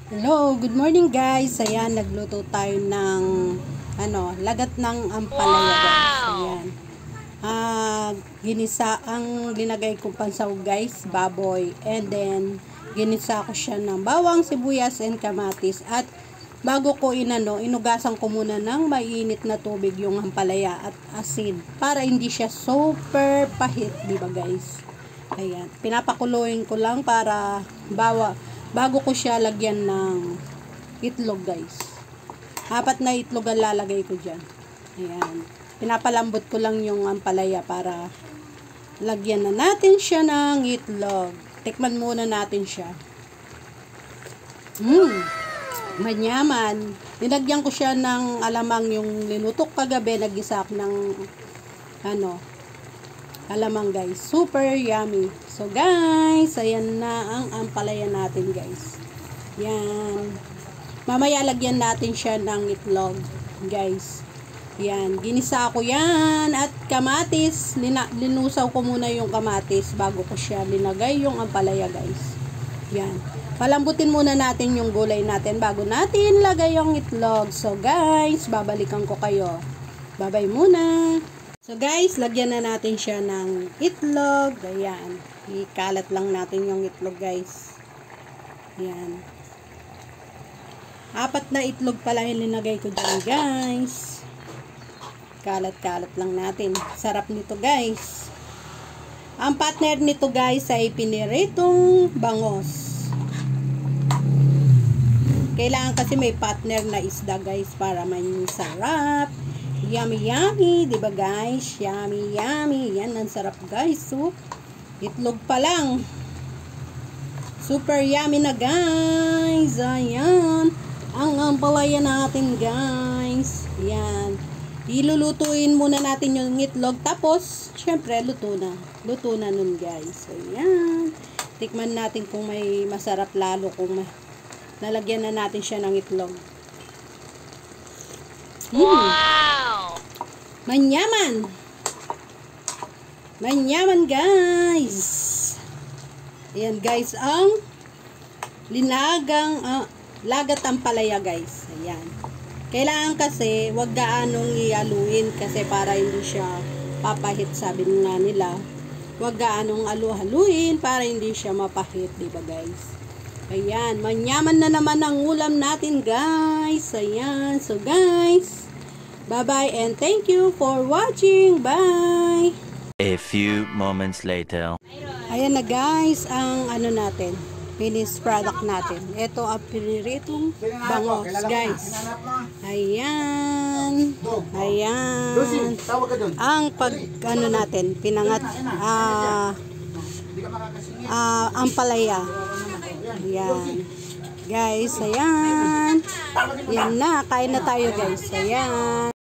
Hello, good morning guys. Ayan, nagluto tayo ng lagat ng ampalaya guys. Ayan. Ginisa ang linagay kong pansaw guys, baboy. And then ginisa ko siya ng bawang, sibuyas, and kamatis. At bago ko inugasan ko muna ng mainit na tubig yung ampalaya at asin para hindi siya super pahit, di ba guys? Ayan, pinapakuluin ko lang para bago ko siya lagyan ng itlog guys. 4 na itlog ang lalagay ko dyan. Ayan, pinapalambot ko lang yung ampalaya para lagyan na natin siya ng itlog. Tikman muna natin siya. Manyaman. Nilagyan ko siya ng alamang yung linutok kagabi, nag-isak ng alamang guys. Super yummy. So guys, ayan na ang ampalaya natin guys. Yan. Mamaya lagyan natin siya ng itlog guys. Yan. Ginisa ko yan. At kamatis. Linusaw ko muna yung kamatis bago ko siya linagay yung ampalaya guys. Yan. Palambutin muna natin yung gulay natin bago natin lagay yung itlog. So guys, babalikan ko kayo. Bye-bye muna. So guys, lagyan na natin siya ng itlog. Ayan. Ikalat lang natin yung itlog guys. Ayan. 4 na itlog pala yung linagay ko dyan guys. Kalat-kalat lang natin. Sarap nito guys. Ang partner nito guys ay piniritong bangos. Kailangan kasi may partner na isda guys para may sarap. Yummy yummy, 'di ba guys? Yummy yummy. Yan ang sarap guys. So, itlog pa lang. Super yummy na guys. Ayan. Ang ampalaya natin guys. Yan. Ilulutuin muna natin yung itlog tapos syempre luto na. Luto na nun guys. So, yan. Tikman natin kung may masarap lalo kung lalagyan na natin siya ng itlog. Wow! Manyaman! Manyaman guys! Ayan guys, ang lagat ampalaya guys. Ayan. Kailangan kasi wag gaanong ihaluin kasi para hindi siya papahit, sabi nga nila. Wag gaanong haluin para hindi siya mapahit, diba guys? Ayan, manyaman na naman ang ulam natin guys. Ayan, so guys, bye-bye and thank you for watching. Bye! A few moments later. Ayan na guys, ang natin, finished product natin. Ito ang piniritong bangos guys. Ayan. Ayan. Ang natin, pinangat ampalaya. Ayan. Guys, ayan. Yan na, kain na tayo guys. Ayan.